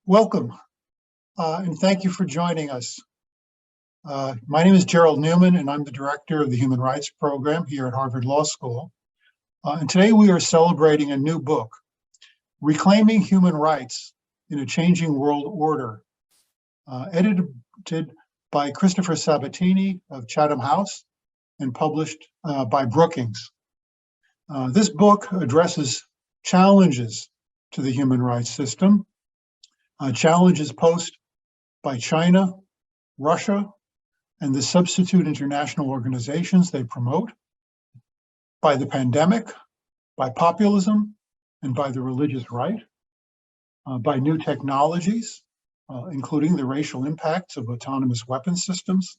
Welcome, and thank you for joining us. My name is Gerald Neuman, and I'm the director of the Human Rights Program here at Harvard Law School. And today we are celebrating a new book, Reclaiming Human Rights in a Changing World Order, edited by Christopher Sabatini of Chatham House and published by Brookings. This book addresses challenges to the human rights system, challenges posed by China, Russia, and the substitute international organizations they promote, by the pandemic, by populism, and by the religious right, by new technologies, including the racial impacts of autonomous weapon systems,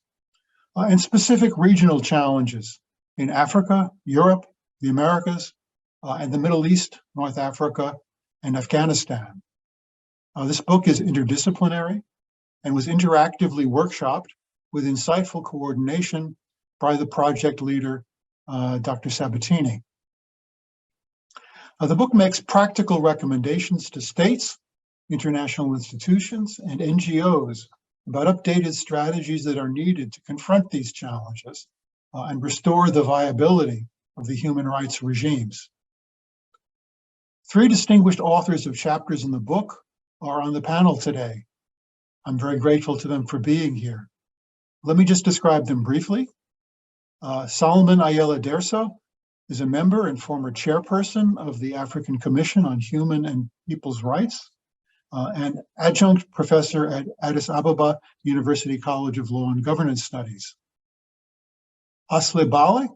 and specific regional challenges in Africa, Europe, the Americas, and the Middle East, North Africa, and Afghanistan. This book is interdisciplinary and was interactively workshopped with insightful coordination by the project leader, Dr. Sabatini. The book makes practical recommendations to states, international institutions, and NGOs about updated strategies that are needed to confront these challenges and restore the viability of the human rights regimes. Three distinguished authors of chapters in the book are on the panel today. I'm very grateful to them for being here. Let me just describe them briefly. Solomon Ayele Dersso is a member and former chairperson of the African Commission on Human and People's Rights and adjunct professor at Addis Ababa University College of Law and Governance Studies. Aslı Ü Bâli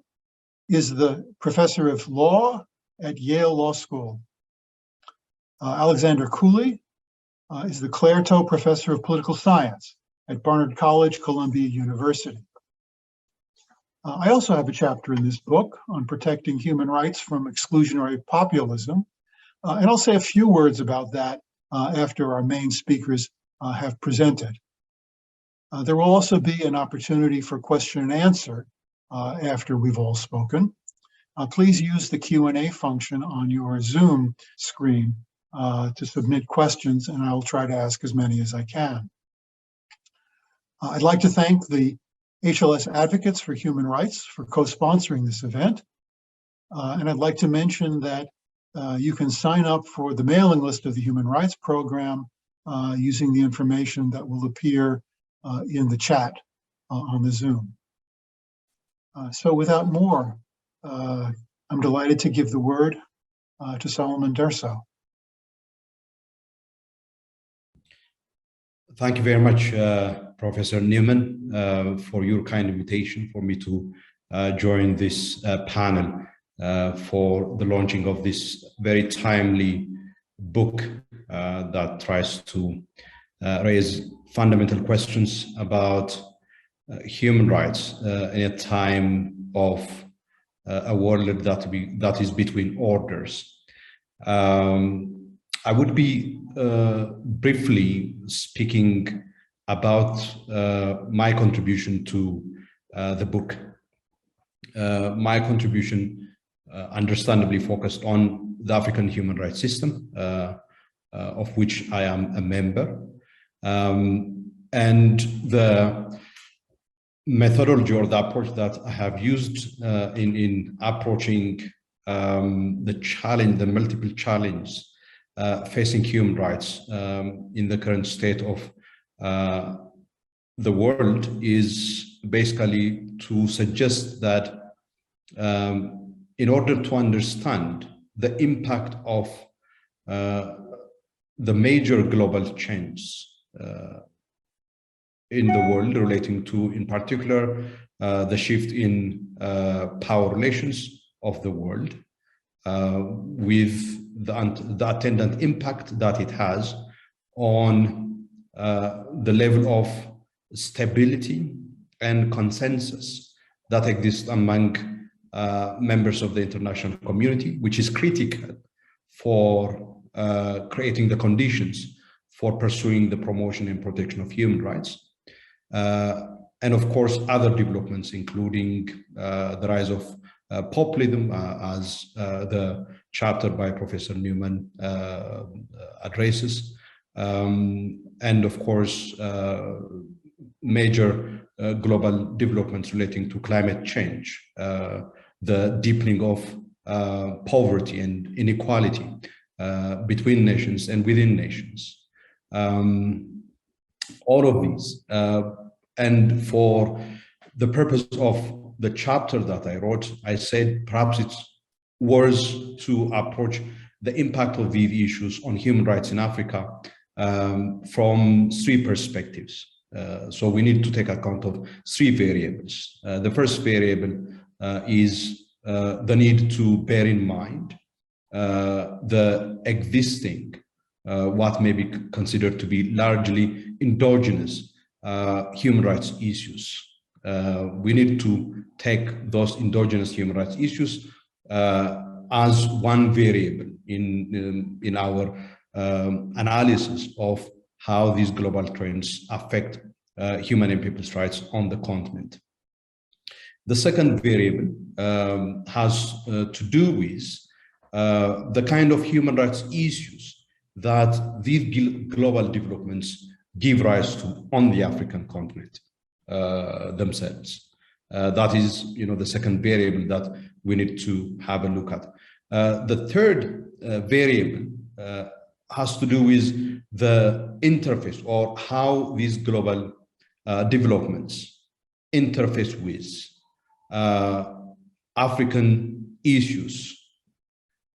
is the professor of law at Yale Law School. Alexander Cooley is the Clairto Professor of Political Science at Barnard College, Columbia University. I also have a chapter in this book on protecting human rights from exclusionary populism, and I'll say a few words about that after our main speakers have presented. There will also be an opportunity for question and answer after we've all spoken. Please use the Q&A function on your Zoom screen to submit questions, and I'll try to ask as many as I can. I'd like to thank the HLS Advocates for Human Rights for co-sponsoring this event. And I'd like to mention that you can sign up for the mailing list of the Human Rights Program using the information that will appear in the chat on the Zoom. So without more, I'm delighted to give the word to Solomon Dersso. Thank you very much, Professor Neuman, for your kind invitation for me to join this panel for the launching of this very timely book that tries to raise fundamental questions about human rights in a time of a world that is between orders. I would be briefly speaking about my contribution to the book. My contribution understandably focused on the African human rights system, of which I am a member, and the methodology or the approach that I have used in approaching the multiple challenges facing human rights in the current state of the world is basically to suggest that in order to understand the impact of the major global changes in the world relating to, in particular, the shift in power relations of the world with the attendant impact that it has on the level of stability and consensus that exists among members of the international community, which is critical for creating the conditions for pursuing the promotion and protection of human rights. And of course, other developments, including the rise of populism, as the chapter by Professor Neuman addresses, and of course, major global developments relating to climate change, the deepening of poverty and inequality between nations and within nations. All of these, and for the purpose of the chapter that I wrote, I said perhaps it's worth to approach the impact of these issues on human rights in Africa from three perspectives. So we need to take account of three variables. The first variable is the need to bear in mind the existing, what may be considered to be largely endogenous human rights issues. We need to take those endogenous human rights issues as one variable in our analysis of how these global trends affect human and people's rights on the continent. The second variable has to do with the kind of human rights issues that these global developments give rise to on the African continent themselves. That is, the second variable that we need to have a look at. The third variable has to do with the interface, or how these global developments interface with African issues,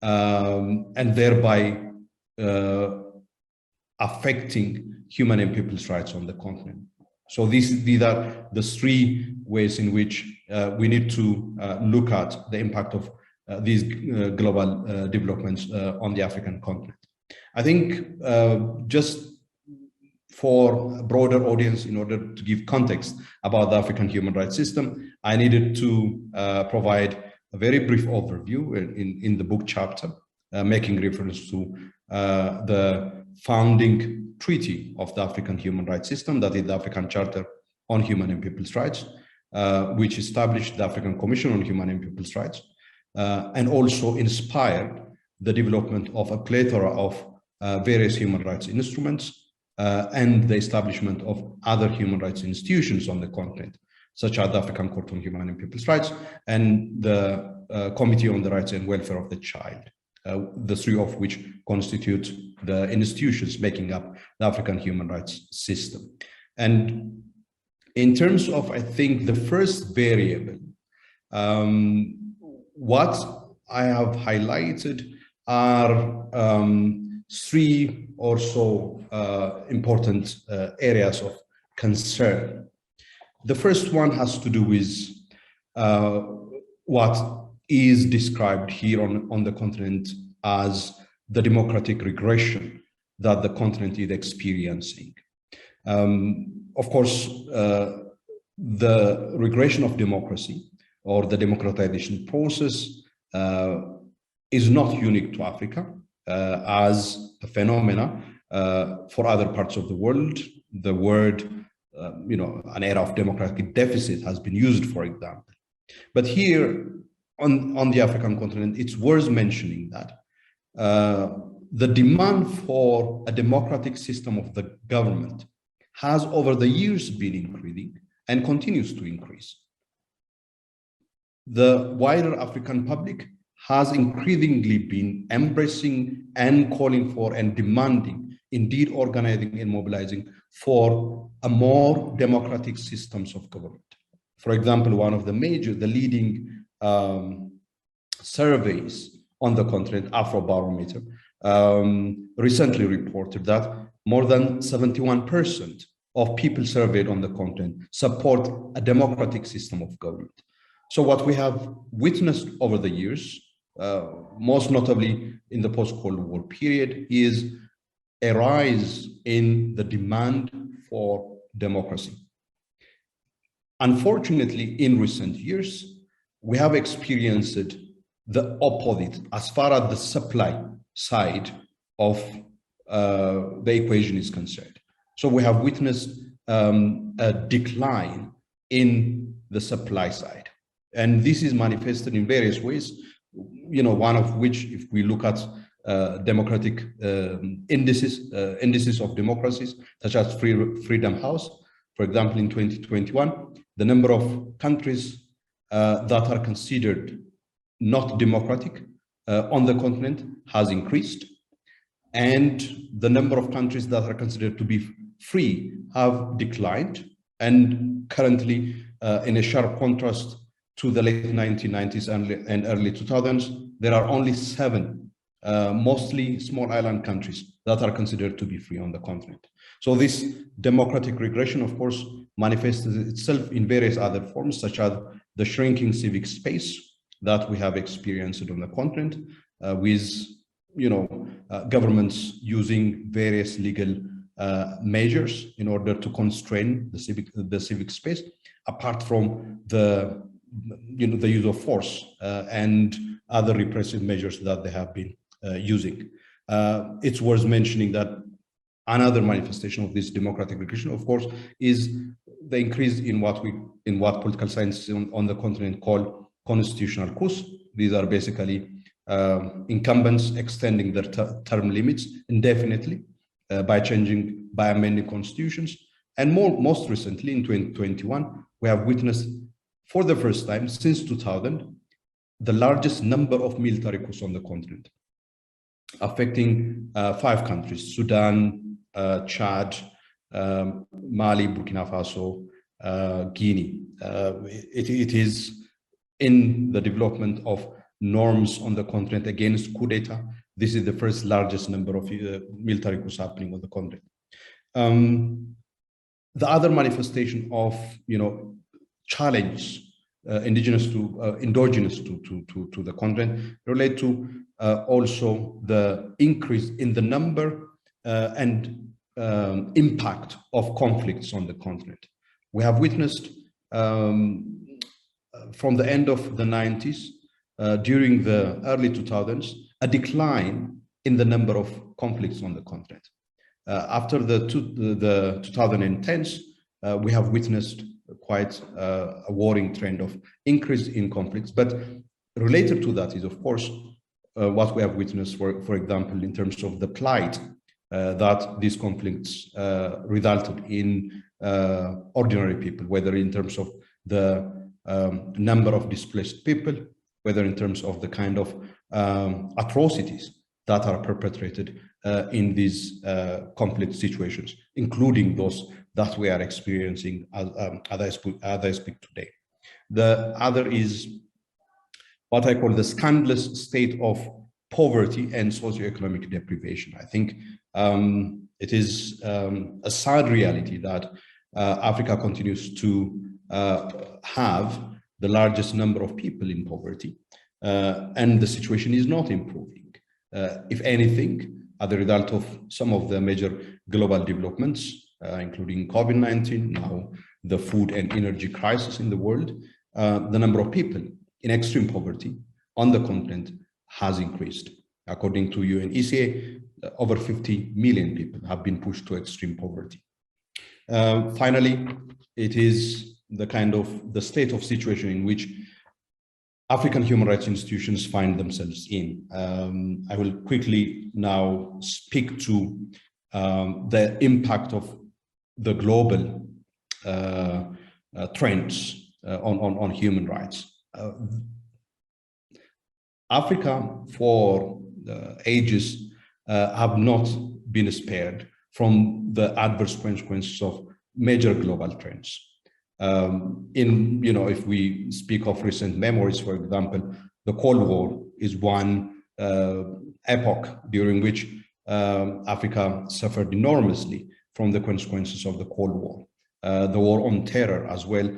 and thereby affecting human and people's rights on the continent. So these are the three ways in which we need to look at the impact of these global developments on the African continent. I think just for a broader audience, in order to give context about the African human rights system, I needed to provide a very brief overview in the book chapter, making reference to the founding treaty of the African human rights system, that is the African Charter on Human and People's Rights, which established the African Commission on Human and People's Rights, and also inspired the development of a plethora of various human rights instruments and the establishment of other human rights institutions on the continent, such as the African Court on Human and People's Rights and the Committee on the Rights and Welfare of the Child, the three of which constitute the institutions making up the African human rights system. And in terms of, I think, the first variable, what I have highlighted are three or so important areas of concern. The first one has to do with what is described here on the continent as the democratic regression that the continent is experiencing. Of course, the regression of democracy or the democratization process is not unique to Africa as a phenomena. For other parts of the world, the word, an era of democratic deficit has been used, for example. But here on the African continent, it's worth mentioning that the demand for a democratic system of the government has over the years been increasing and continues to increase. The wider African public has increasingly been embracing and calling for and demanding, indeed organizing and mobilizing for a more democratic systems of government. For example, one of the leading surveys on the continent, Afrobarometer, recently reported that more than 71% of people surveyed on the continent support a democratic system of government. So what we have witnessed over the years, most notably in the post-Cold War period, is a rise in the demand for democracy. Unfortunately, in recent years, we have experienced the opposite as far as the supply side of the equation is concerned. So we have witnessed a decline in the supply side. And this is manifested in various ways, one of which, if we look at democratic indices of democracies, such as Freedom House. For example, in 2021, the number of countries that are considered not democratic on the continent has increased, and the number of countries that are considered to be free have declined. And currently, in a sharp contrast to the late 1990s and early 2000s, there are only 7, mostly small island countries, that are considered to be free on the continent. So this democratic regression, of course, manifests itself in various other forms, such as the shrinking civic space that we have experienced on the continent, with governments using various legal measures in order to constrain the civic space, apart from the use of force and other repressive measures that they have been using. It's worth mentioning that another manifestation of this democratic regression, of course, is the increase in what political science on the continent call constitutional coups. These are basically incumbents extending their term limits indefinitely by amending constitutions. And most recently, in 2021, we have witnessed, for the first time since 2000, the largest number of military coups on the continent, affecting 5 countries: Sudan, Chad, Mali, Burkina Faso, Guinea. It is in the development of norms on the continent against coup d'etat. This is the first largest number of military coups happening on the continent. The other manifestation of challenge endogenous to the continent relate to also the increase in the number and impact of conflicts on the continent. We have witnessed from the end of the 90s, during the early 2000s, a decline in the number of conflicts on the continent. After the 2010s, we have witnessed quite a worrying trend of increase in conflicts. But related to that is, of course, what we have witnessed, for example, in terms of the plight that these conflicts resulted in ordinary people, whether in terms of the number of displaced people, whether in terms of the kind of atrocities that are perpetrated in these conflict situations, including those that we are experiencing as I speak today. The other is what I call the scandalous state of poverty and socioeconomic deprivation. I think it is a sad reality that Africa continues to have the largest number of people in poverty, and the situation is not improving. If anything, as a result of some of the major global developments, including COVID-19, now the food and energy crisis in the world, the number of people in extreme poverty on the continent has increased. According to UNECA, over 50 million people have been pushed to extreme poverty. Finally, it is the state of situation in which African human rights institutions find themselves in. I will quickly now speak to the impact of the global trends on human rights. Africa, for ages, have not been spared from the adverse consequences of major global trends. If we speak of recent memories, for example, the Cold War is one epoch during which Africa suffered enormously from the consequences of the Cold War. The war on terror as well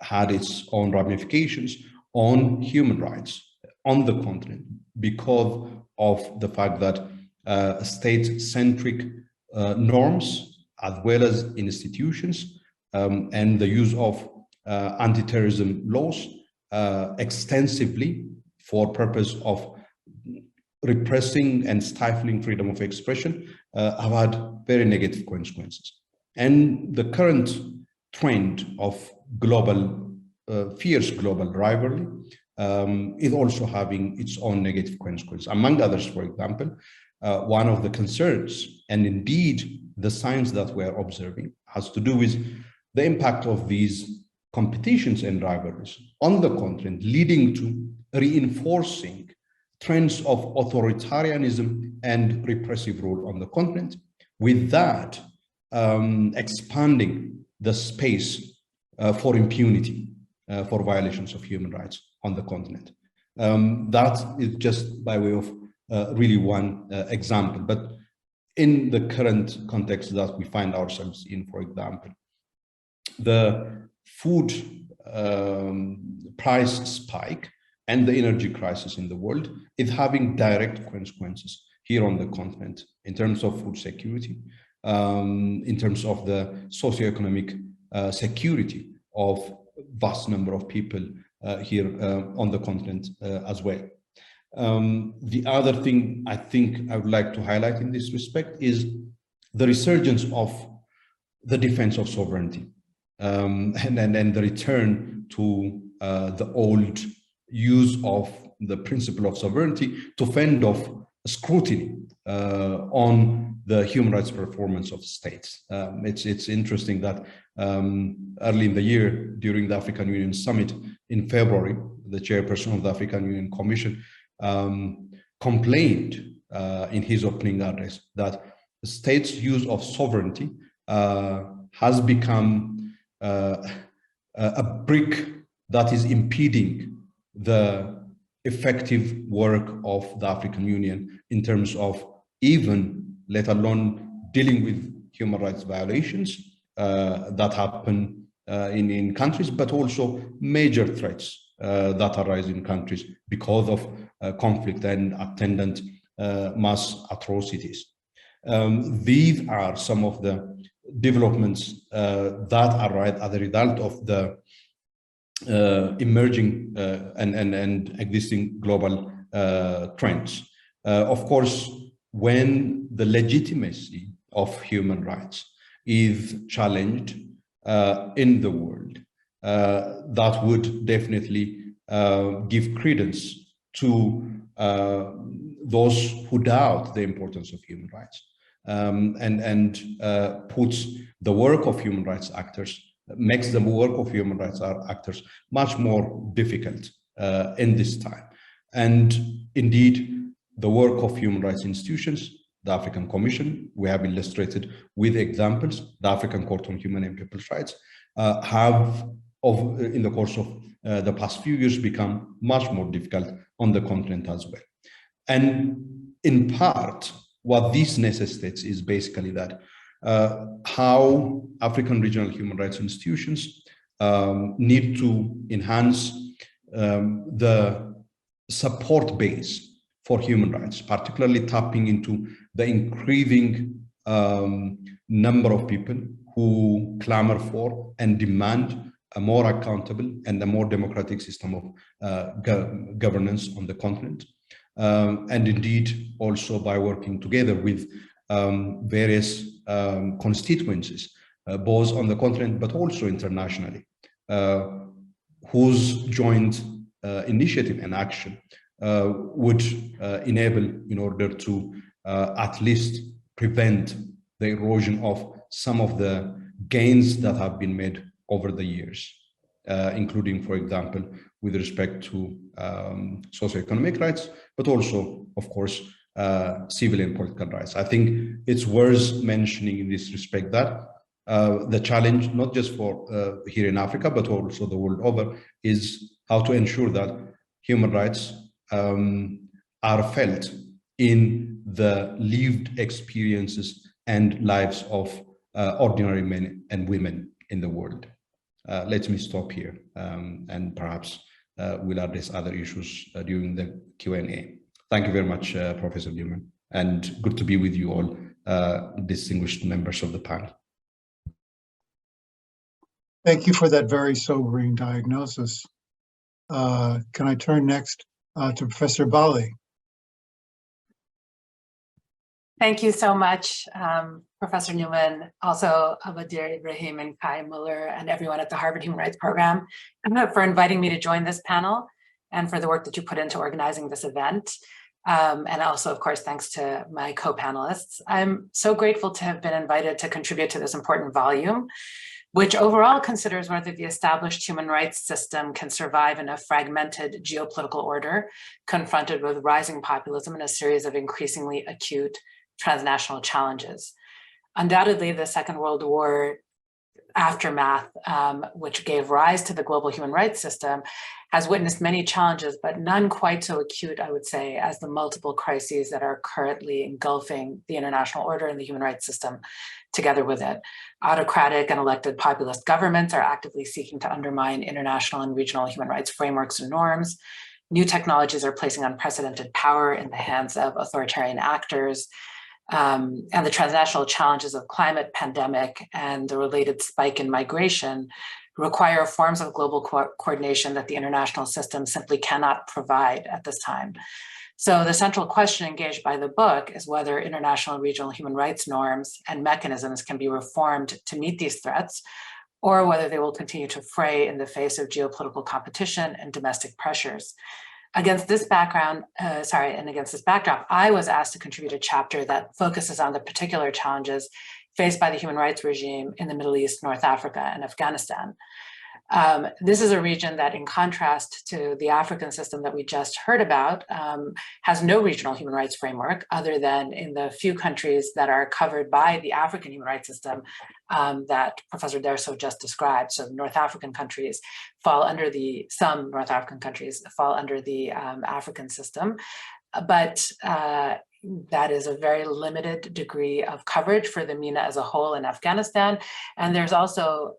had its own ramifications on human rights on the continent because of the fact that state-centric norms as well as institutions and the use of anti-terrorism laws extensively for purpose of repressing and stifling freedom of expression have had very negative consequences. And the current trend of fierce global rivalry is also having its own negative consequences. Among others, for example, one of the concerns, and indeed the signs that we're observing, has to do with the impact of these competitions and rivalries on the continent, leading to reinforcing trends of authoritarianism and repressive rule on the continent, with that expanding the space for impunity for violations of human rights on the continent. That is just by way of really one example. But in the current context that we find ourselves in, for example, the food price spike and the energy crisis in the world is having direct consequences here on the continent in terms of food security, in terms of the socioeconomic security of vast number of people here on the continent as well. The other thing I think I would like to highlight in this respect is the resurgence of the defense of sovereignty and the return to the old use of the principle of sovereignty to fend off scrutiny on the human rights performance of states. It's interesting that early in the year, during the African Union Summit in February, the chairperson of the African Union Commission complained in his opening address that the state's use of sovereignty has become a brick that is impeding the effective work of the African Union in terms of even, let alone dealing with human rights violations that happen in countries, but also major threats that arise in countries because of conflict and attendant mass atrocities. These are some of the developments that arise as a result of the emerging and existing global trends. Of course, when the legitimacy of human rights is challenged in the world, that would definitely give credence to those who doubt the importance of human rights and puts the work of human rights actors, makes the work of human rights actors much more difficult in this time. And indeed, the work of human rights institutions, the African Commission, we have illustrated with examples, the African Court on Human and People's Rights, in the course of the past few years, become much more difficult on the continent as well. And in part, what this necessitates is basically that how African regional human rights institutions need to enhance the support base for human rights, particularly tapping into the increasing number of people who clamor for and demand a more accountable and a more democratic system of governance on the continent. And indeed, also by working together with various constituencies, both on the continent, but also internationally, whose joint initiative and action would enable in order to at least prevent the erosion of some of the gains that have been made over the years, including, for example, with respect to socioeconomic rights, but also, of course, civil and political rights. I think it's worth mentioning in this respect that the challenge, not just for here in Africa, but also the world over, is how to ensure that human rights are felt in the lived experiences and lives of ordinary men and women in the world. Let me stop here and perhaps we'll address other issues during the Q&A. Thank you very much, Professor Neuman, and good to be with you all, distinguished members of the panel. Thank you for that very sobering diagnosis. Can I turn next to Professor Bâli? Thank you so much, Professor Neuman, also Abadir Ibrahim and Kai Muller and everyone at the Harvard Human Rights Program for inviting me to join this panel. and for the work that you put into organizing this event. And also, of course, thanks to my co-panelists. I'm so grateful to have been invited to contribute to this important volume, which overall considers whether the established human rights system can survive in a fragmented geopolitical order confronted with rising populism and a series of increasingly acute transnational challenges. Undoubtedly, the Second World War aftermath, which gave rise to the global human rights system, has witnessed many challenges, but none quite so acute, I would say, as the multiple crises that are currently engulfing the international order and the human rights system together with it. Autocratic and elected populist governments are actively seeking to undermine international and regional human rights frameworks and norms. New technologies are placing unprecedented power in the hands of authoritarian actors. And the transnational challenges of climate, pandemic, and the related spike in migration require forms of global coordination that the international system simply cannot provide at this time. So the central question engaged by the book is whether international and regional human rights norms and mechanisms can be reformed to meet these threats, or whether they will continue to fray in the face of geopolitical competition and domestic pressures. Against this background, against this backdrop, I was asked to contribute a chapter that focuses on the particular challenges faced by the human rights regime in the Middle East, North Africa, and Afghanistan. This is a region that, in contrast to the African system that we just heard about, has no regional human rights framework other than in the few countries that are covered by the African human rights system that Professor Dersso just described. So North African countries fall under some North African countries fall under the African system, but that is a very limited degree of coverage for the MENA as a whole in Afghanistan. And there's also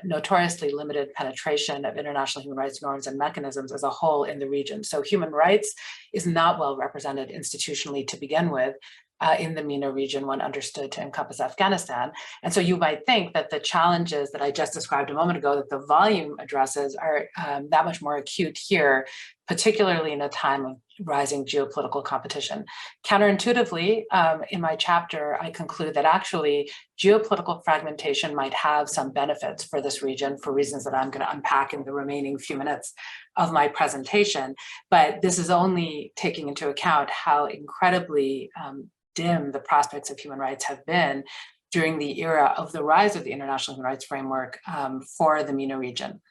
notoriously limited penetration of international human rights norms and mechanisms as a whole in the region. So human rights is not well represented institutionally to begin with in the MENA region when understood to encompass Afghanistan. And so you might think that the challenges that I just described a moment ago that the volume addresses are that much more acute here, particularly in a time of rising geopolitical competition. Counterintuitively, in my chapter, I conclude that actually geopolitical fragmentation might have some benefits for this region for reasons that I'm going to unpack in the remaining few minutes of my presentation. But this is only taking into account how incredibly dim the prospects of human rights have been during the era of the rise of the international human rights framework for the MENA region.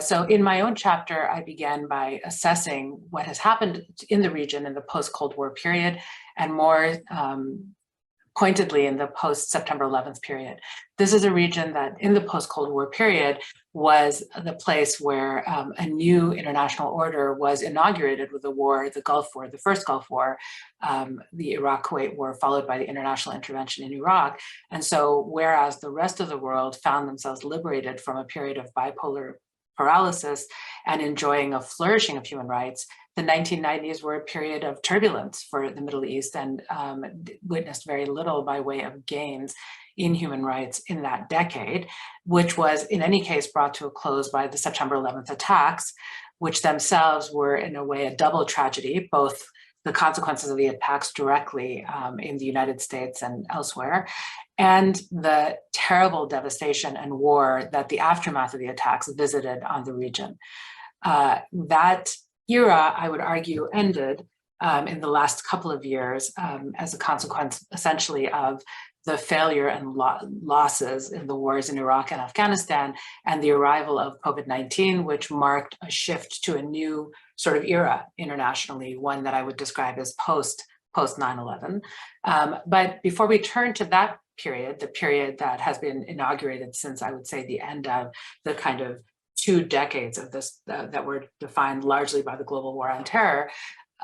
So in my own chapter, I began by assessing what has happened in the region in the post-Cold War period, and more pointedly in the post-September 11th period. This is a region that in the post-Cold War period was the place where a new international order was inaugurated with the war, the Gulf War, the first Gulf War, the Iraq-Kuwait War, followed by the international intervention in Iraq. And so whereas the rest of the world found themselves liberated from a period of bipolar paralysis and enjoying a flourishing of human rights, the 1990s were a period of turbulence for the Middle East and witnessed very little by way of gains in human rights in that decade, which was in any case brought to a close by the September 11th attacks, which themselves were in a way a double tragedy, both the consequences of the attacks directly in the United States and elsewhere, and the terrible devastation and war that the aftermath of the attacks visited on the region. That era, I would argue, ended in the last couple of years as a consequence essentially of the failure and losses in the wars in Iraq and Afghanistan, and the arrival of COVID-19, which marked a shift to a new sort of era internationally, one that I would describe as post 9/11. But before we turn to that period, the period that has been inaugurated since, I would say, the end of the kind of 2 decades of this that were defined largely by the global war on terror,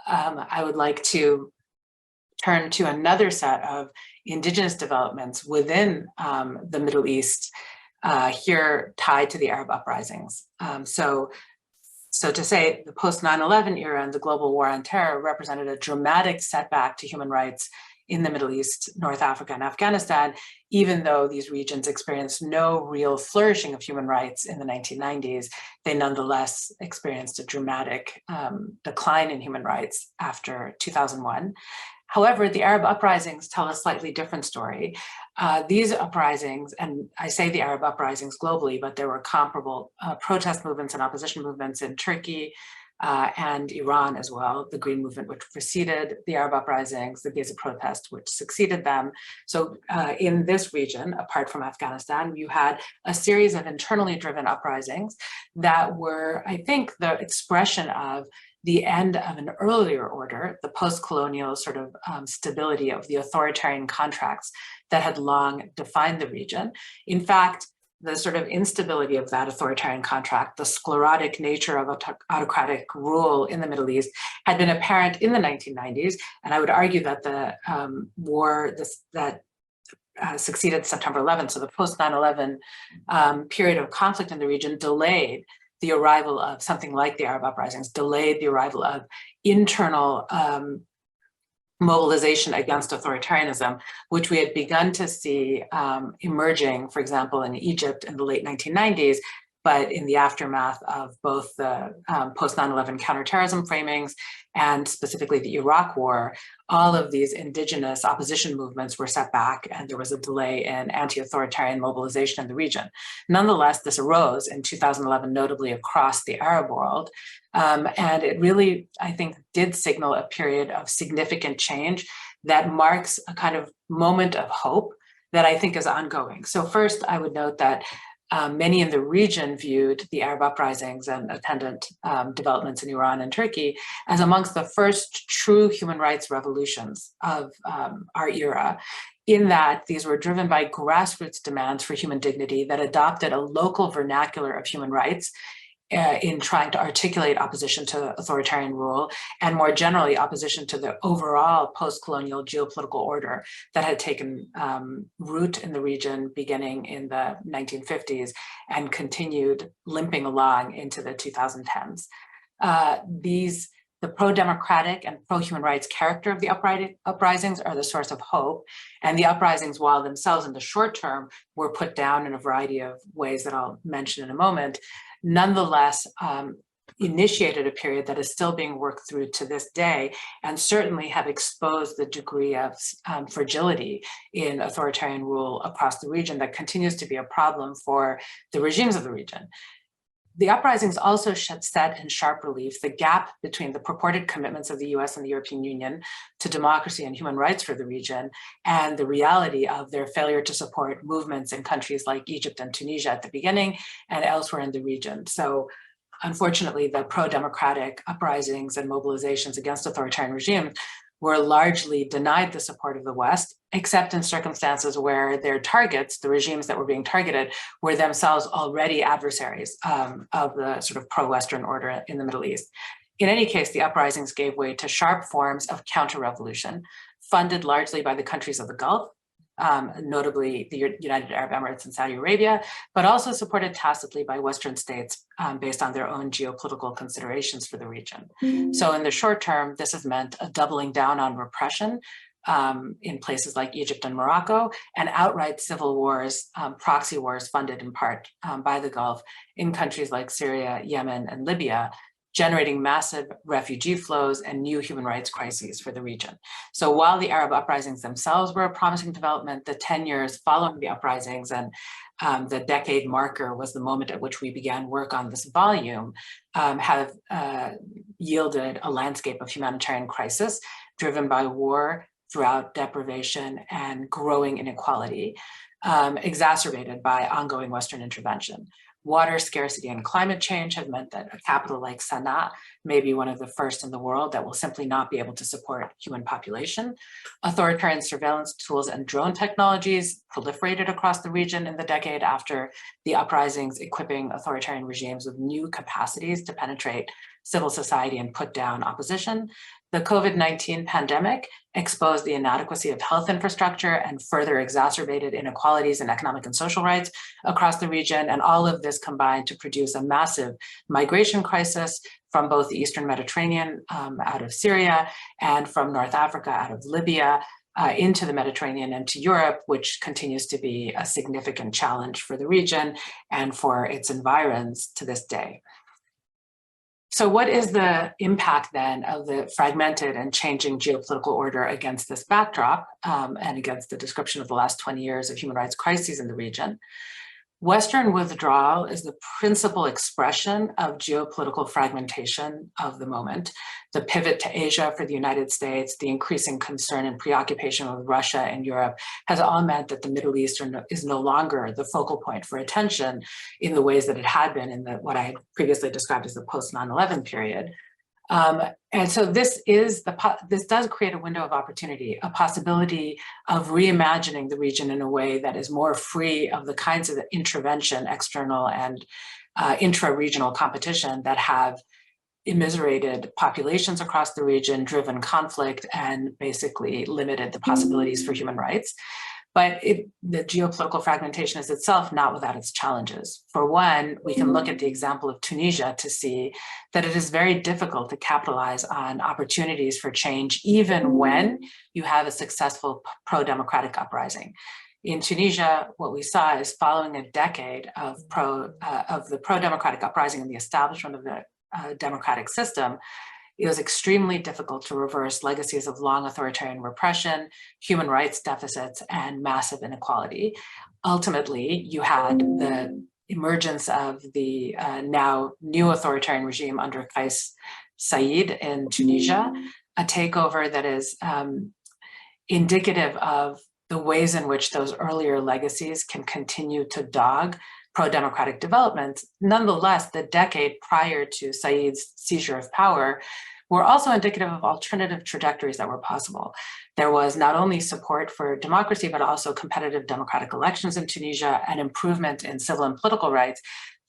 I would like to turn to another set of indigenous developments within the Middle East here tied to the Arab uprisings. So to say the post 9/11 era and the global war on terror represented a dramatic setback to human rights in the Middle East, North Africa, and Afghanistan, even though these regions experienced no real flourishing of human rights in the 1990s, they nonetheless experienced a dramatic decline in human rights after 2001. However, the Arab uprisings tell a slightly different story. These uprisings, and I say the Arab uprisings globally, but there were comparable protest movements and opposition movements in Turkey, and Iran as well, the Green Movement, which preceded the Arab Uprisings, the Gaza protests, which succeeded them. So in this region, apart from Afghanistan, you had a series of internally driven uprisings that were, I think, the expression of the end of an earlier order, the post-colonial sort of stability of the authoritarian contracts that had long defined the region. In fact, the sort of instability of that authoritarian contract, the sclerotic nature of autocratic rule in the Middle East had been apparent in the 1990s. And I would argue that the war that succeeded September 11th, so the post 9/11 period of conflict in the region, delayed the arrival of something like the Arab Uprisings, delayed the arrival of internal mobilization against authoritarianism, which we had begun to see emerging, for example, in Egypt in the late 1990s, but in the aftermath of both the post 9/11 counterterrorism framings and specifically the Iraq War, all of these indigenous opposition movements were set back and there was a delay in anti-authoritarian mobilization in the region. Nonetheless, this arose in 2011, notably across the Arab world. And it really, I think, did signal a period of significant change that marks a kind of moment of hope that I think is ongoing. So first, I would note that many in the region viewed the Arab uprisings and attendant developments in Iran and Turkey as amongst the first true human rights revolutions of our era, in that these were driven by grassroots demands for human dignity that adopted a local vernacular of human rights in trying to articulate opposition to authoritarian rule and more generally opposition to the overall post-colonial geopolitical order that had taken root in the region beginning in the 1950s and continued limping along into the 2010s. The pro-democratic and pro-human rights character of the uprisings are the source of hope. And the uprisings, while themselves in the short term were put down in a variety of ways that I'll mention in a moment, nonetheless initiated a period that is still being worked through to this day, and certainly have exposed the degree of fragility in authoritarian rule across the region that continues to be a problem for the regimes of the region. The uprisings also set in sharp relief the gap between the purported commitments of the US and the European Union to democracy and human rights for the region and the reality of their failure to support movements in countries like Egypt and Tunisia at the beginning and elsewhere in the region. So unfortunately, the pro-democratic uprisings and mobilizations against authoritarian regimes were largely denied the support of the West, except in circumstances where their targets, the regimes that were being targeted, were themselves already adversaries of the sort of pro-Western order in the Middle East. In any case, the uprisings gave way to sharp forms of counter-revolution, funded largely by the countries of the Gulf, notably the United Arab Emirates and Saudi Arabia, but also supported tacitly by Western states based on their own geopolitical considerations for the region. So in the short term, this has meant a doubling down on repression in places like Egypt and Morocco, and outright civil wars, proxy wars funded in part by the Gulf in countries like Syria, Yemen, and Libya, generating massive refugee flows and new human rights crises for the region. So while the Arab uprisings themselves were a promising development, the 10 years following the uprisings and the decade marker was the moment at which we began work on this volume, have yielded a landscape of humanitarian crisis driven by war, drought, deprivation, and growing inequality, exacerbated by ongoing Western intervention. Water scarcity and climate change have meant that a capital like Sana'a may be one of the first in the world that will simply not be able to support human population. Authoritarian surveillance tools and drone technologies proliferated across the region in the decade after the uprisings, equipping authoritarian regimes with new capacities to penetrate civil society and put down opposition. The COVID-19 pandemic exposed the inadequacy of health infrastructure and further exacerbated inequalities in economic and social rights across the region. And all of this combined to produce a massive migration crisis from both the Eastern Mediterranean out of Syria and from North Africa out of Libya into the Mediterranean and to Europe, which continues to be a significant challenge for the region and for its environs to this day. So what is the impact then of the fragmented and changing geopolitical order against this backdrop and against the description of the last 20 years of human rights crises in the region? Western withdrawal is the principal expression of geopolitical fragmentation of the moment. The pivot to Asia for the United States, the increasing concern and preoccupation with Russia and Europe has all meant that the Middle East is no longer the focal point for attention in the ways that it had been in what I previously described as the post-9/11 period. And so this does create a window of opportunity, a possibility of reimagining the region in a way that is more free of the kinds of intervention, external and intra-regional competition that have immiserated populations across the region, driven conflict, and basically limited the possibilities for human rights. But the geopolitical fragmentation is itself not without its challenges. For one, we can look at the example of Tunisia to see that it is very difficult to capitalize on opportunities for change, even when you have a successful pro-democratic uprising. In Tunisia, what we saw is following a decade of the pro-democratic uprising and the establishment of the democratic system, it was extremely difficult to reverse legacies of long authoritarian repression, human rights deficits, and massive inequality. Ultimately, you had the emergence of the now new authoritarian regime under Kais Saied in Tunisia, a takeover that is indicative of the ways in which those earlier legacies can continue to dog pro-democratic development. Nonetheless, the decade prior to Said's seizure of power were also indicative of alternative trajectories that were possible. There was not only support for democracy, but also competitive democratic elections in Tunisia and improvement in civil and political rights.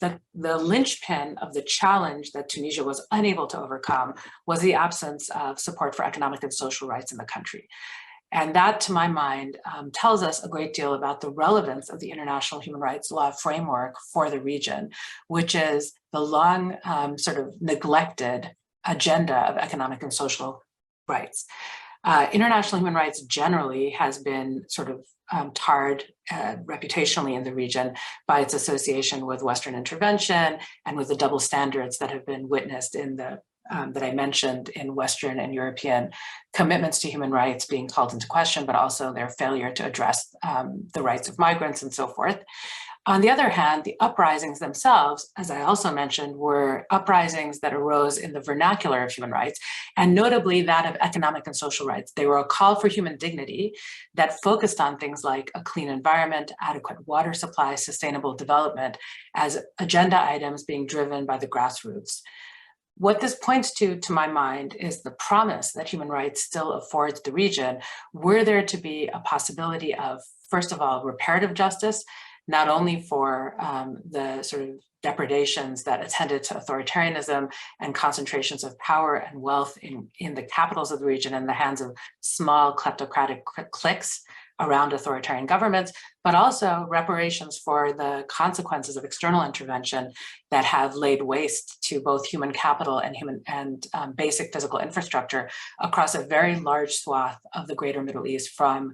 The linchpin of the challenge that Tunisia was unable to overcome was the absence of support for economic and social rights in the country. And that, to my mind, tells us a great deal about the relevance of the international human rights law framework for the region, which is the long sort of neglected agenda of economic and social rights. International human rights generally has been sort of tarred reputationally in the region by its association with Western intervention and with the double standards that have been witnessed in the that I mentioned in Western and European commitments to human rights being called into question, but also their failure to address the rights of migrants and so forth. On the other hand, the uprisings themselves, as I also mentioned, were uprisings that arose in the vernacular of human rights, and notably that of economic and social rights. They were a call for human dignity that focused on things like a clean environment, adequate water supply, sustainable development as agenda items being driven by the grassroots. What this points to my mind, is the promise that human rights still affords the region, were there to be a possibility of, first of all, reparative justice, not only for the sort of depredations that attended to authoritarianism and concentrations of power and wealth in the capitals of the region in the hands of small kleptocratic cliques around authoritarian governments, but also reparations for the consequences of external intervention that have laid waste to both human capital and basic physical infrastructure across a very large swath of the greater Middle East, from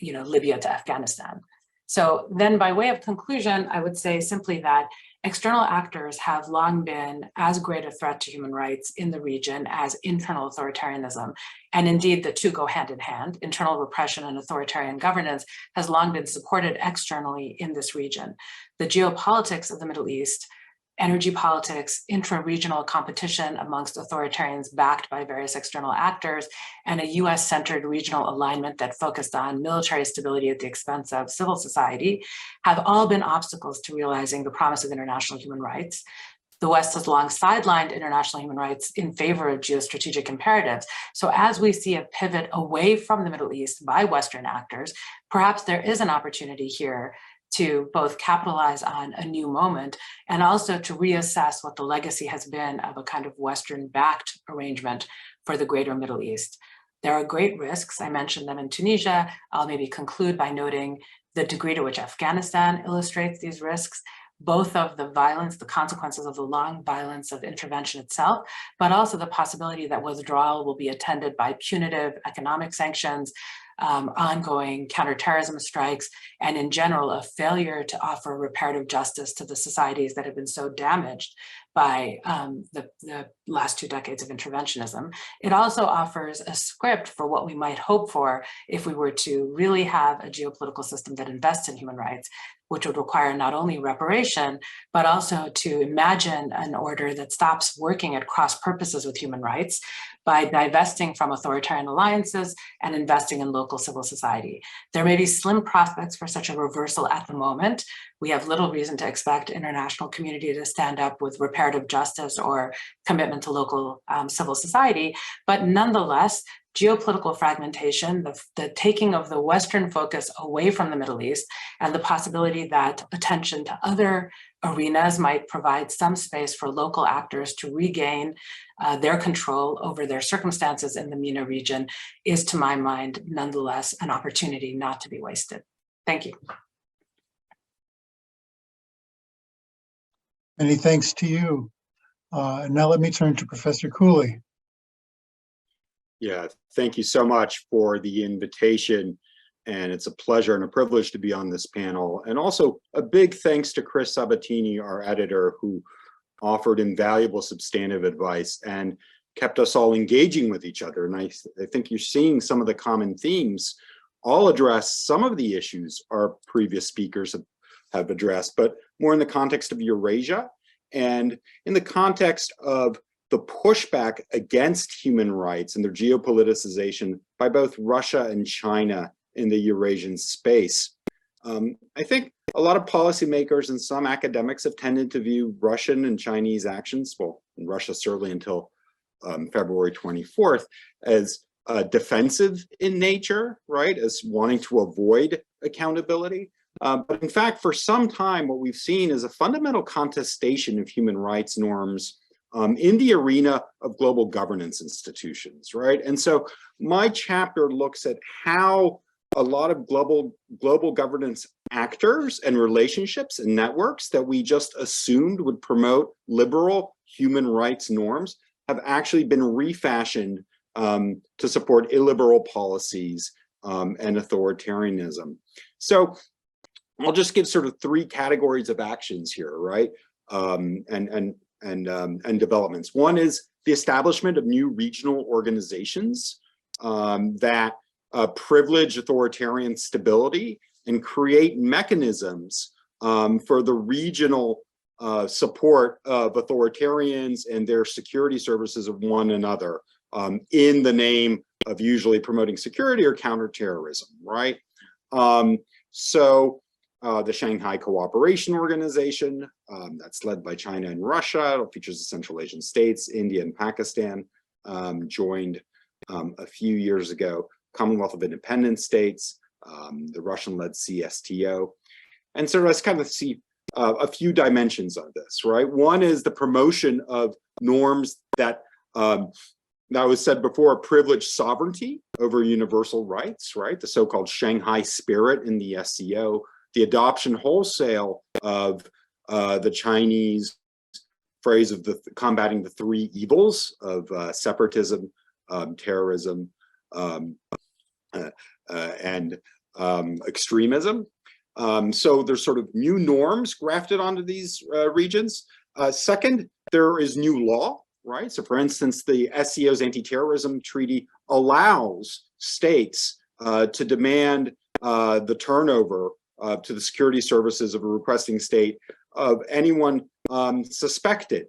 Libya to Afghanistan. So then, by way of conclusion, I would say simply that external actors have long been as great a threat to human rights in the region as internal authoritarianism. And indeed, the two go hand in hand. Internal repression and authoritarian governance has long been supported externally in this region. The geopolitics of the Middle East, energy politics, intra-regional competition amongst authoritarians backed by various external actors, and a US-centered regional alignment that focused on military stability at the expense of civil society have all been obstacles to realizing the promise of international human rights. The West has long sidelined international human rights in favor of geostrategic imperatives. So as we see a pivot away from the Middle East by Western actors, perhaps there is an opportunity here to both capitalize on a new moment and also to reassess what the legacy has been of a kind of Western-backed arrangement for the greater Middle East. There are great risks. I mentioned them in Tunisia. I'll maybe conclude by noting the degree to which Afghanistan illustrates these risks, both of the violence, the consequences of the long violence of intervention itself, but also the possibility that withdrawal will be attended by punitive economic sanctions, ongoing counterterrorism strikes, and in general, a failure to offer reparative justice to the societies that have been so damaged by the last 2 decades of interventionism. It also offers a script for what we might hope for if we were to really have a geopolitical system that invests in human rights, which would require not only reparation, but also to imagine an order that stops working at cross purposes with human rights by divesting from authoritarian alliances and investing in local civil society. There may be slim prospects for such a reversal at the moment. We have little reason to expect international community to stand up with reparative justice or commitment to local civil society, but nonetheless, geopolitical fragmentation, the taking of the Western focus away from the Middle East, and the possibility that attention to other arenas might provide some space for local actors to regain their control over their circumstances in the MENA region is, to my mind, nonetheless an opportunity not to be wasted. Thank you. Many thanks to you. And now let me turn to Professor Cooley. Yeah, thank you so much for the invitation. And it's a pleasure and a privilege to be on this panel. And also a big thanks to Chris Sabatini, our editor, who offered invaluable substantive advice and kept us all engaging with each other. And I think you're seeing some of the common themes all address some of the issues our previous speakers have addressed, but more in the context of Eurasia and in the context of the pushback against human rights and their geopoliticization by both Russia and China in the Eurasian space. I think a lot of policymakers and some academics have tended to view Russian and Chinese actions, well, in Russia certainly until February 24th, as defensive in nature, right, as wanting to avoid accountability. But in fact, for some time, what we've seen is a fundamental contestation of human rights norms in the arena of global governance institutions, right? And so my chapter looks at how a lot of global governance actors and relationships and networks that we just assumed would promote liberal human rights norms have actually been refashioned to support illiberal policies and authoritarianism. So I'll just give sort of three categories of actions here, right? And developments. One is the establishment of new regional organizations that privilege authoritarian stability and create mechanisms for the regional support of authoritarians and their security services of one another in the name of usually promoting security or counterterrorism, right? The Shanghai Cooperation Organization, that's led by China and Russia. It features the Central Asian states, India and Pakistan, joined a few years ago. Commonwealth of Independent States, the Russian-led CSTO. And so let's kind of see a few dimensions of this, right? One is the promotion of norms that was said before, privilege sovereignty over universal rights, right? The so-called Shanghai spirit in the SCO, the adoption wholesale of the Chinese phrase of combating the three evils of separatism, terrorism, and extremism. So there's sort of new norms grafted onto these regions. Second, there is new law, right? So for instance, the SCO's anti-terrorism treaty allows states to demand the turnover to the security services of a requesting state of anyone suspected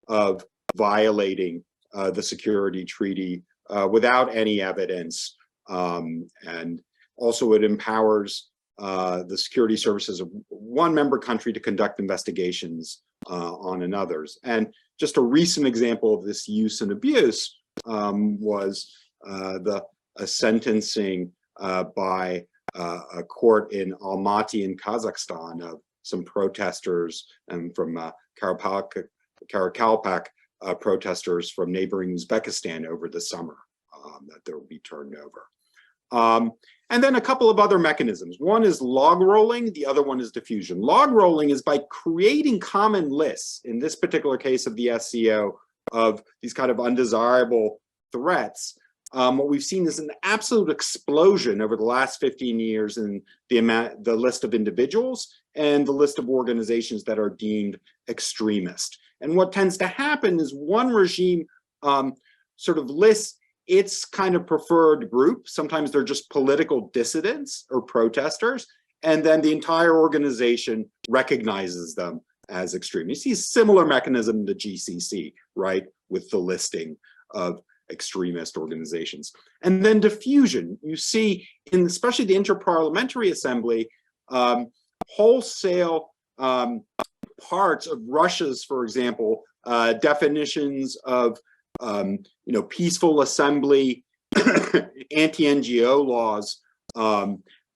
of violating the security treaty without any evidence. And also it empowers the security services of one member country to conduct investigations on another's. And just a recent example of this use and abuse was a sentencing by a court in Almaty in Kazakhstan of some protesters and from Karakalpak protesters from neighboring Uzbekistan over the summer that there will be turned over. And then a couple of other mechanisms. One is log rolling, the other one is diffusion. Log rolling is by creating common lists, in this particular case of the SCO, of these kind of undesirable threats. What we've seen is an absolute explosion over the last 15 years in the list of individuals and the list of organizations that are deemed extremist. And what tends to happen is one regime sort of lists its kind of preferred group. Sometimes they're just political dissidents or protesters, and then the entire organization recognizes them as extreme. You see a similar mechanism to GCC, right, with the listing of extremist organizations. And then diffusion. You see, in especially the Interparliamentary Assembly, wholesale parts of Russia's, for example, definitions of peaceful assembly, anti-NGO laws,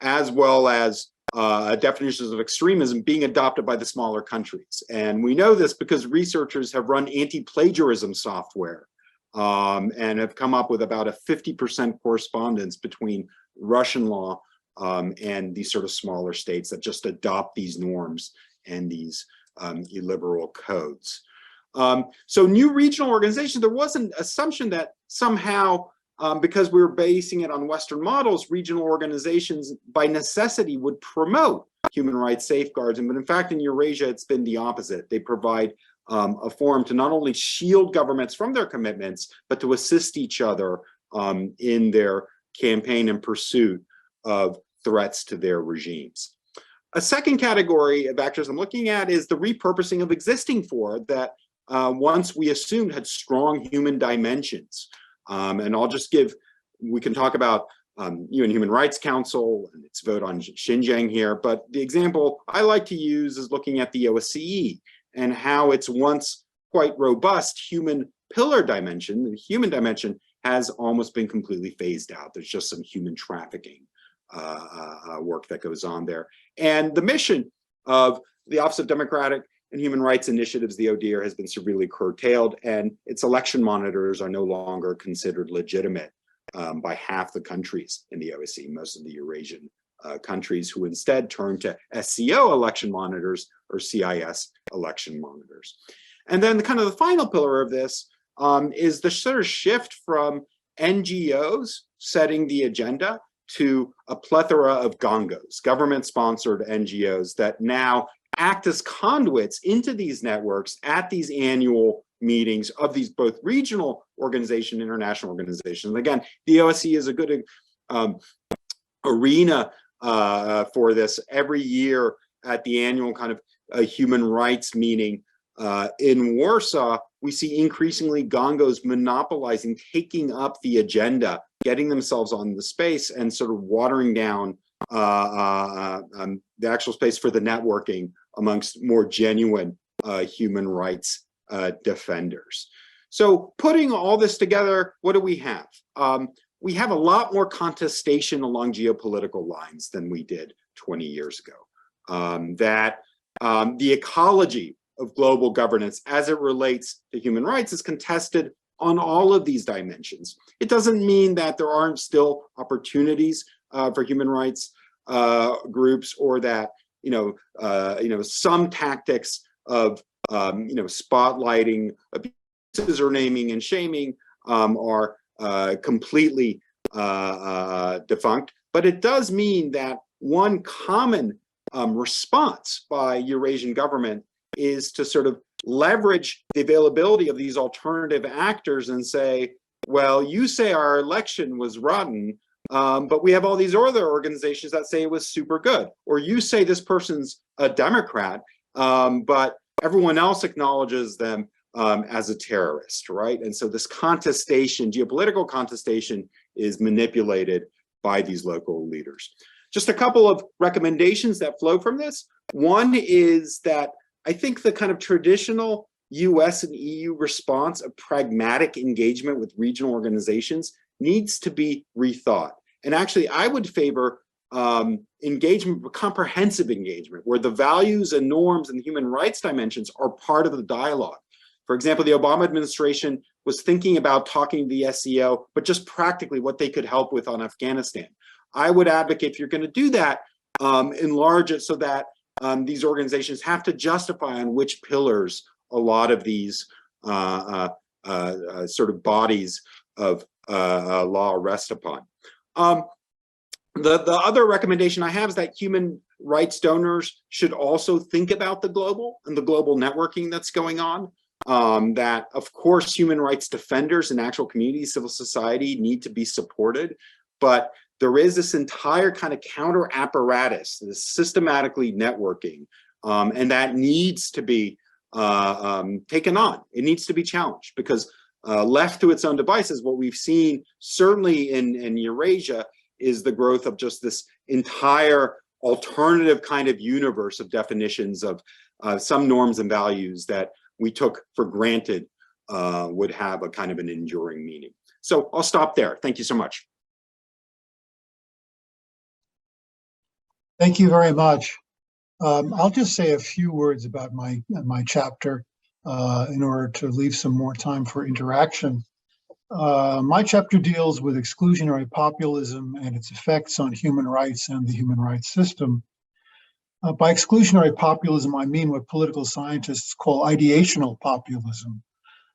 as well as definitions of extremism being adopted by the smaller countries. And we know this because researchers have run anti-plagiarism software and have come up with about a 50% correspondence between Russian law and these sort of smaller states that just adopt these norms and these illiberal codes. So new regional organizations, there was an assumption that somehow, because we were basing it on Western models, regional organizations by necessity would promote human rights safeguards. But in fact, in Eurasia, it's been the opposite. They provide a forum to not only shield governments from their commitments, but to assist each other in their campaign and pursuit of threats to their regimes. A second category of actors I'm looking at is the repurposing of existing fora that once we assumed had strong human dimensions. And I'll just give, we can talk about UN Human Rights Council and its vote on Xinjiang here, but the example I like to use is looking at the OSCE and how its once quite robust human pillar dimension, the human dimension, has almost been completely phased out. There's just some human trafficking work that goes on there. And the mission of the Office of Democratic and Human Rights Initiatives, the ODIHR, has been severely curtailed, and its election monitors are no longer considered legitimate by half the countries in the OSCE, most of the Eurasian countries, who instead turn to SCO election monitors or CIS election monitors. And then the final pillar of this is the sort of shift from NGOs setting the agenda to a plethora of gongos, government-sponsored NGOs that now act as conduits into these networks at these annual meetings of these both regional organizations, international organizations. And again, the OSCE is a good arena for this. Every year at the annual human rights meeting in Warsaw, we see increasingly gongos monopolizing, taking up the agenda, getting themselves on the space and sort of watering down the actual space for the networking amongst more genuine human rights defenders. So putting all this together, what do we have? We have a lot more contestation along geopolitical lines than we did 20 years ago. The ecology of global governance as it relates to human rights is contested on all of these dimensions. It doesn't mean that there aren't still opportunities for human rights groups, or that some tactics of spotlighting abuses or naming and shaming are completely defunct. But it does mean that one common response by Eurasian government is to sort of leverage the availability of these alternative actors and say, well, you say our election was rotten, but we have all these other organizations that say it was super good. Or you say this person's a Democrat, but everyone else acknowledges them as a terrorist, right? And so this contestation, geopolitical contestation, is manipulated by these local leaders. Just a couple of recommendations that flow from this. One is that I think the kind of traditional US and EU response of pragmatic engagement with regional organizations needs to be rethought. And actually, I would favor engagement, comprehensive engagement, where the values and norms and human rights dimensions are part of the dialogue. For example, the Obama administration was thinking about talking to the SCO, but just practically what they could help with on Afghanistan. I would advocate, if you're going to do that, enlarge it so that these organizations have to justify on which pillars a lot of these sort of bodies of law rest upon. The other recommendation I have is that human rights donors should also think about the global and the global networking that's going on. That, of course, human rights defenders and actual communities, civil society need to be supported, but there is this entire kind of counter apparatus that is systematically networking, and that needs to be taken on. It needs to be challenged, because left to its own devices, what we've seen certainly in Eurasia is the growth of just this entire alternative kind of universe of definitions of some norms and values that we took for granted would have a kind of an enduring meaning. So I'll stop there. Thank you so much. Thank you very much. I'll just say a few words about my chapter in order to leave some more time for interaction. My chapter deals with exclusionary populism and its effects on human rights and the human rights system. By exclusionary populism, I mean what political scientists call ideational populism,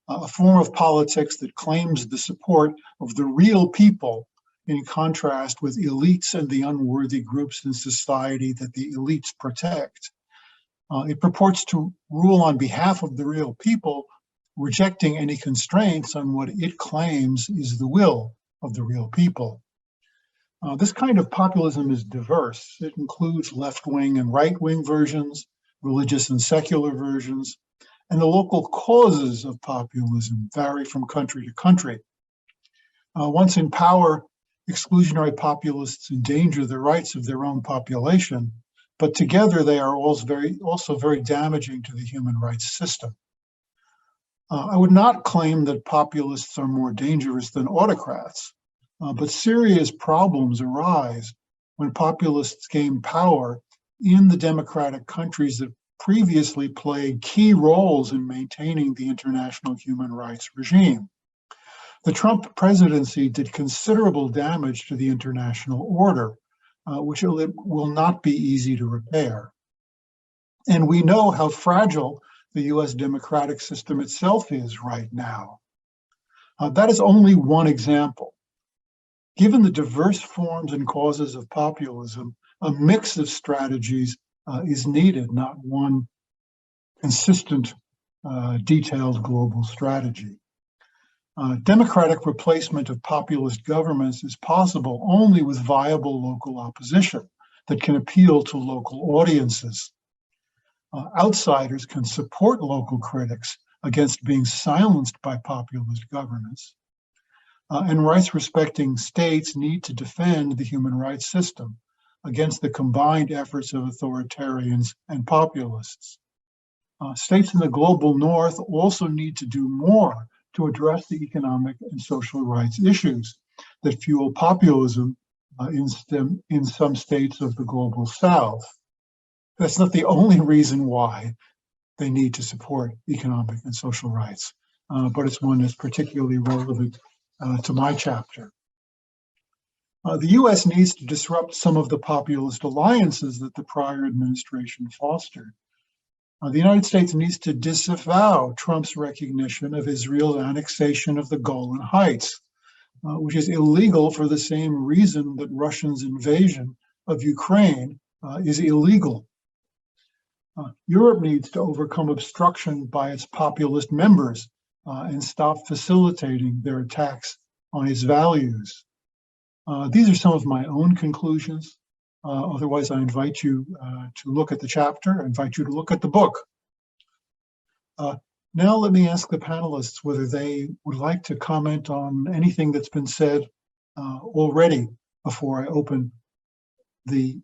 a form of politics that claims the support of the real people in contrast with elites and the unworthy groups in society that the elites protect. It purports to rule on behalf of the real people, rejecting any constraints on what it claims is the will of the real people. This kind of populism is diverse. It includes left-wing and right-wing versions, religious and secular versions, and the local causes of populism vary from country to country. Once in power, exclusionary populists endanger the rights of their own population, but together they are also very damaging to the human rights system. I would not claim that populists are more dangerous than autocrats, but serious problems arise when populists gain power in the democratic countries that previously played key roles in maintaining the international human rights regime. The Trump presidency did considerable damage to the international order, which it will not be easy to repair. And we know how fragile the US democratic system itself is right now. That is only one example. Given the diverse forms and causes of populism, a mix of strategies is needed, not one consistent, detailed global strategy. Democratic replacement of populist governments is possible only with viable local opposition that can appeal to local audiences. Outsiders can support local critics against being silenced by populist governments. And rights-respecting states need to defend the human rights system against the combined efforts of authoritarians and populists. States in the global north also need to do more to address the economic and social rights issues that fuel populism in some states of the global south. That's not the only reason why they need to support economic and social rights, but it's one that's particularly relevant to my chapter. The US needs to disrupt some of the populist alliances that the prior administration fostered. The United States needs to disavow Trump's recognition of Israel's annexation of the Golan Heights, which is illegal for the same reason that Russia's invasion of Ukraine is illegal. Europe needs to overcome obstruction by its populist members and stop facilitating their attacks on its values. These are some of my own conclusions. Otherwise, I invite you to look at the chapter. I invite you to look at the book. Now let me ask the panelists whether they would like to comment on anything that's been said already before I open the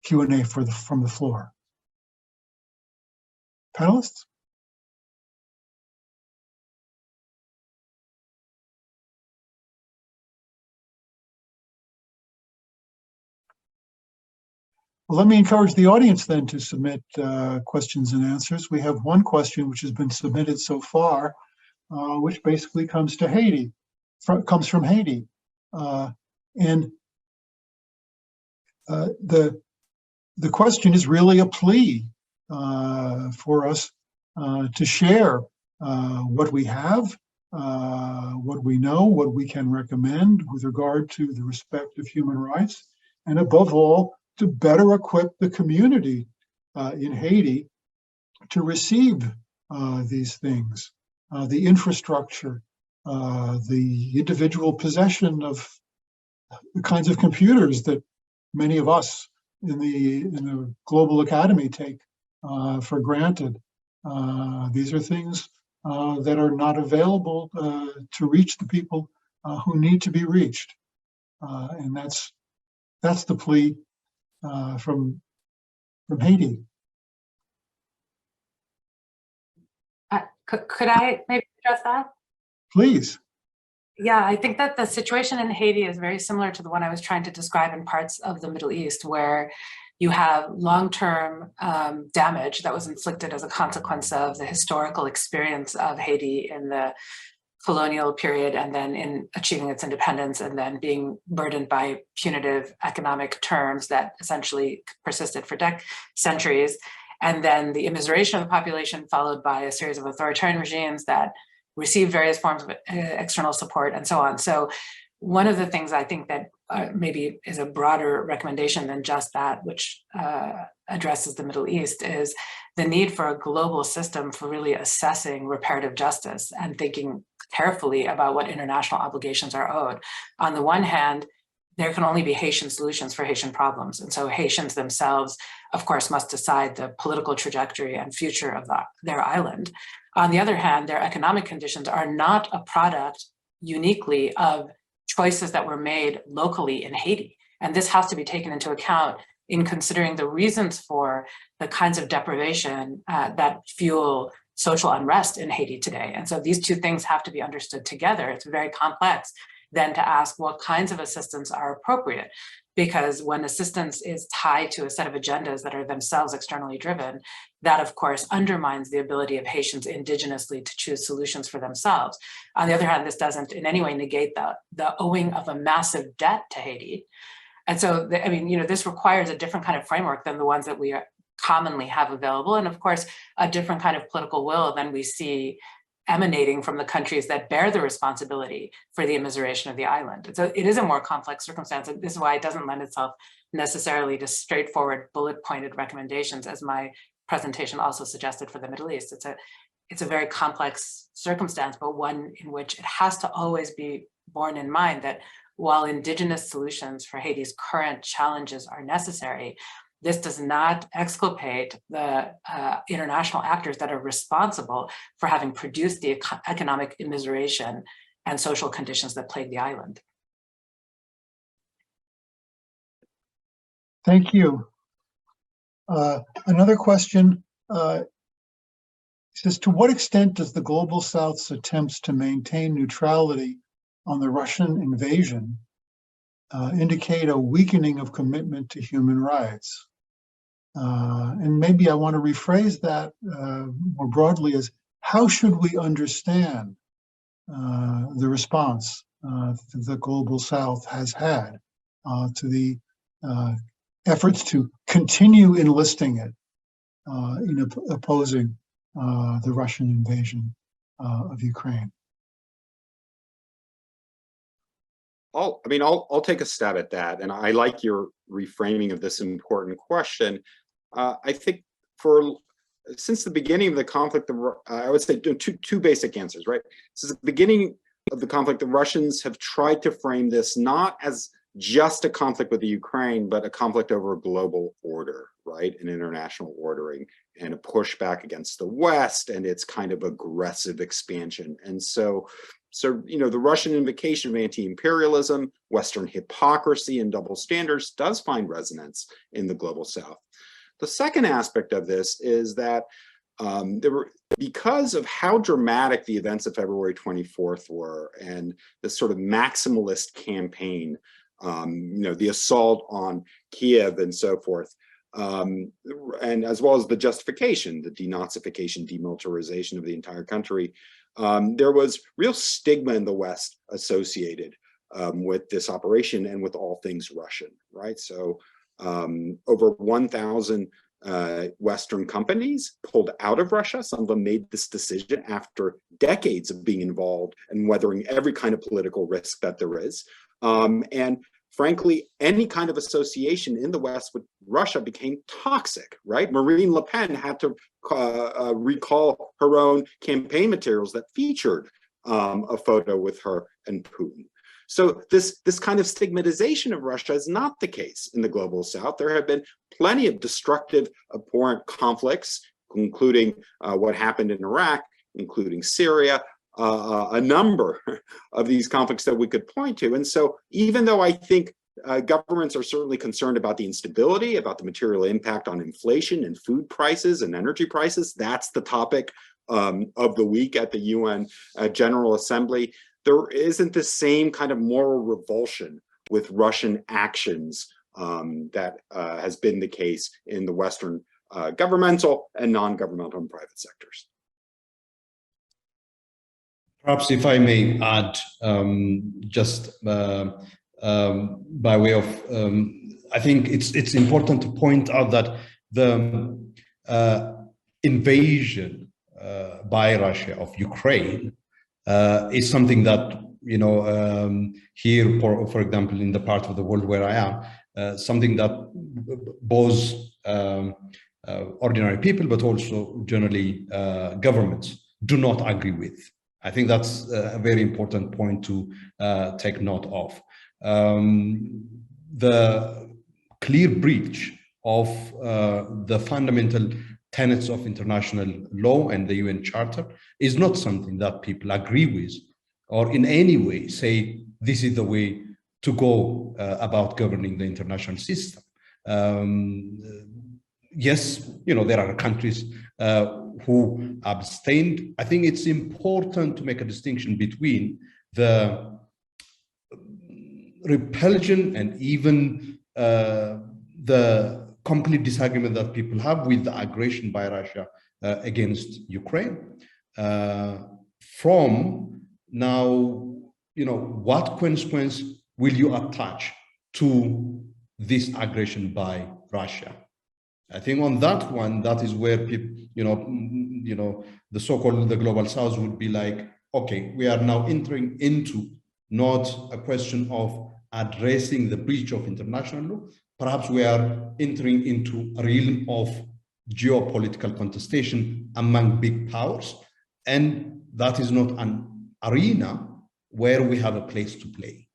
Q&A from the floor. Panelists? Well, let me encourage the audience then to submit questions and answers. We have one question which has been submitted so far, which basically comes from Haiti. And the question is really a plea for us to share what we have, what we know, what we can recommend with regard to the respect of human rights, and above all, to better equip the community in Haiti to receive these things, the infrastructure, the individual possession of the kinds of computers that many of us in the global academy take for granted. These are things that are not available to reach the people who need to be reached, and that's the plea from Haiti. Could I maybe address that? Please. Yeah, I think that the situation in Haiti is very similar to the one I was trying to describe in parts of the Middle East, where you have long-term damage that was inflicted as a consequence of the historical experience of Haiti in the colonial period, and then in achieving its independence, and then being burdened by punitive economic terms that essentially persisted for centuries. And then the immiseration of the population, followed by a series of authoritarian regimes that receive various forms of external support and so on. So one of the things I think that maybe is a broader recommendation than just that, which addresses the Middle East, is the need for a global system for really assessing reparative justice and thinking carefully about what international obligations are owed. On the one hand, there can only be Haitian solutions for Haitian problems. And so Haitians themselves, of course, must decide the political trajectory and future of their island. On the other hand, their economic conditions are not a product uniquely of choices that were made locally in Haiti. And this has to be taken into account in considering the reasons for the kinds of deprivation that fuel social unrest in Haiti today. And so these two things have to be understood together. It's very complex then to ask what kinds of assistance are appropriate. Because when assistance is tied to a set of agendas that are themselves externally driven, that of course undermines the ability of Haitians indigenously to choose solutions for themselves. On the other hand, this doesn't in any way negate the owing of a massive debt to Haiti. And so, this requires a different kind of framework than the ones that we commonly have available. And of course, a different kind of political will than we see emanating from the countries that bear the responsibility for the immiseration of the island. And so it is a more complex circumstance. And this is why it doesn't lend itself necessarily to straightforward bullet-pointed recommendations, as my presentation also suggested for the Middle East. It's a very complex circumstance, but one in which it has to always be borne in mind that while indigenous solutions for Haiti's current challenges are necessary, this does not exculpate the international actors that are responsible for having produced the economic immiseration and social conditions that plague the island. Thank you. Another question says, to what extent does the Global South's attempts to maintain neutrality on the Russian invasion indicate a weakening of commitment to human rights? And maybe I want to rephrase that more broadly as, how should we understand the response the Global South has had to the efforts to continue enlisting it in opposing the Russian invasion of Ukraine? I'll take a stab at that, and I like your reframing of this important question. I think since the beginning of the conflict, I would say two basic answers, right? Since the beginning of the conflict, the Russians have tried to frame this not as just a conflict with the Ukraine, but a conflict over a global order, right? An international ordering and a pushback against the West and its kind of aggressive expansion. And so the Russian invocation of anti-imperialism, Western hypocrisy, and double standards does find resonance in the Global South. The second aspect of this is that because of how dramatic the events of February 24th were, and this sort of maximalist campaign, the assault on Kiev and so forth, and as well as the justification, the denazification, demilitarization of the entire country, there was real stigma in the West associated with this operation and with all things Russian, right? So over 1,000 Western companies pulled out of Russia. Some of them made this decision after decades of being involved and weathering every kind of political risk that there is. And frankly, any kind of association in the West with Russia became toxic, right? Marine Le Pen had to recall her own campaign materials that featured a photo with her and Putin. So this kind of stigmatization of Russia is not the case in the global South. There have been plenty of destructive, abhorrent conflicts, including what happened in Iraq, including Syria, a number of these conflicts that we could point to. And so even though I think governments are certainly concerned about the instability, about the material impact on inflation and food prices and energy prices, that's the topic of the week at the UN General Assembly, there isn't the same kind of moral revulsion with Russian actions that has been the case in the Western governmental and non-governmental and private sectors. Perhaps if I may add, just by way of, I think it's important to point out that the invasion by Russia of Ukraine is something that, you know, here, for example, in the part of the world where I am, something that both ordinary people, but also generally governments do not agree with. I think that's a very important point to take note of. The clear breach of the fundamental tenets of international law and the UN Charter is not something that people agree with or in any way say this is the way to go about governing the international system. Yes, you know, there are countries who abstained. I think it's important to make a distinction between the repulsion and even the complete disagreement that people have with the aggression by Russia against Ukraine. From now, you know, what consequence will you attach to this aggression by Russia? I think on that one, that is where people, you know, the so-called the global South would be like, okay, we are now entering into not a question of addressing the breach of international law. Perhaps we are entering into a realm of geopolitical contestation among big powers, and that is not an arena where we have a place to play,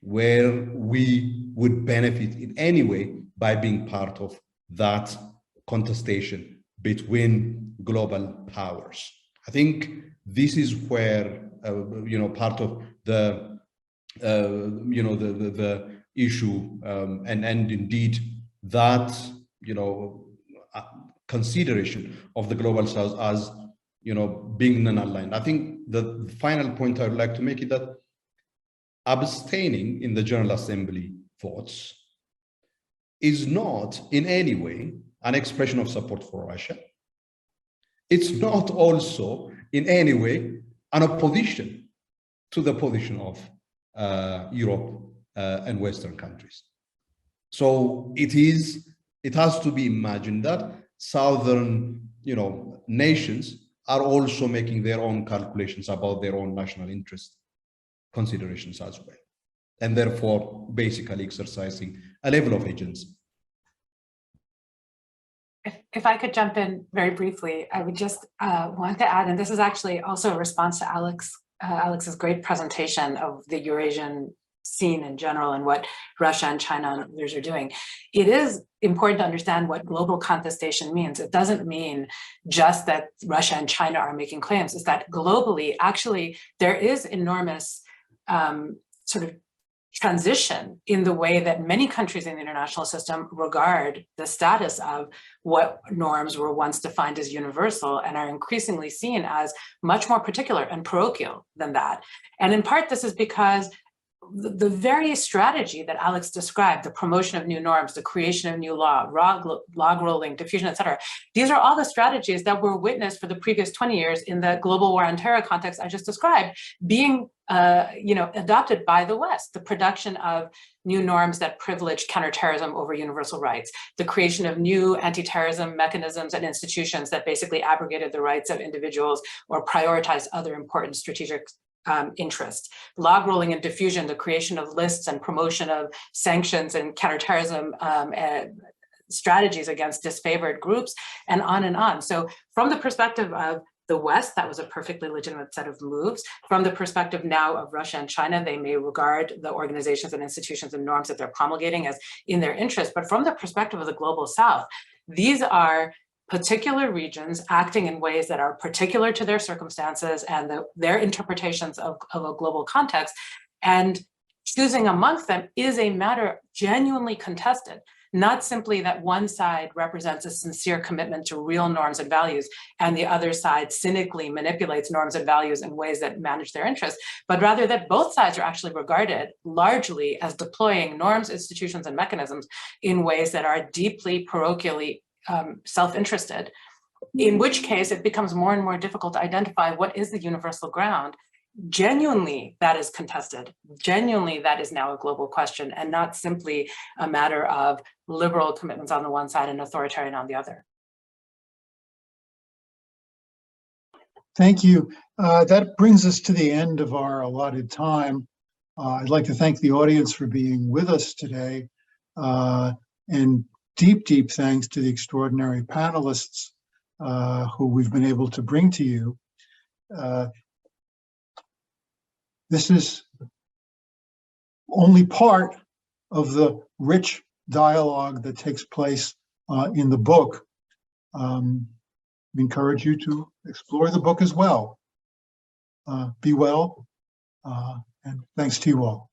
where we would benefit in any way by being part of that contestation between global powers. I think this is where you know, part of the you know, the issue and indeed that, you know, consideration of the global South as, you know, being non-aligned. I think the final point I would like to make is that abstaining in the General Assembly votes is not in any way an expression of support for Russia. It's not also in any way an opposition to the position of Europe and Western countries. So it has to be imagined that Southern, you know, nations are also making their own calculations about their own national interest considerations as well, and therefore basically exercising a level of agency. If I could jump in very briefly, I would just want to add, and this is actually also a response to Alex's great presentation of the Eurasian scene in general and what Russia and China and others are doing. It is important to understand what global contestation means. It doesn't mean just that Russia and China are making claims. It's that globally, actually, there is enormous sort of transition in the way that many countries in the international system regard the status of what norms were once defined as universal and are increasingly seen as much more particular and parochial than that. And in part, this is because the very strategy that Alex described, the promotion of new norms, the creation of new law, log rolling, diffusion, et cetera, these are all the strategies that were witnessed for the previous 20 years in the global war on terror context I just described, being you know, adopted by the West. The production of new norms that privilege counterterrorism over universal rights, the creation of new anti-terrorism mechanisms and institutions that basically abrogated the rights of individuals or prioritized other important strategic interest, log rolling and diffusion, the creation of lists and promotion of sanctions and counterterrorism strategies against disfavored groups, and on and on. So from the perspective of the West, that was a perfectly legitimate set of moves. From the perspective now of Russia and China, they may regard the organizations and institutions and norms that they're promulgating as in their interest. But from the perspective of the global South, these are particular regions acting in ways that are particular to their circumstances and their interpretations of a global context. And choosing amongst them is a matter genuinely contested. Not simply that one side represents a sincere commitment to real norms and values and the other side cynically manipulates norms and values in ways that manage their interests, but rather that both sides are actually regarded largely as deploying norms, institutions, and mechanisms in ways that are deeply parochially self-interested, in which case it becomes more and more difficult to identify what is the universal ground. Genuinely, that is contested. Genuinely, that is now a global question and not simply a matter of liberal commitments on the one side and authoritarian on the other. Thank you. That brings us to the end of our allotted time. I'd like to thank the audience for being with us today, and deep thanks to the extraordinary panelists who we've been able to bring to you. This is only part of the rich dialogue that takes place in the book. We encourage you to explore the book as well. Be well, and thanks to you all.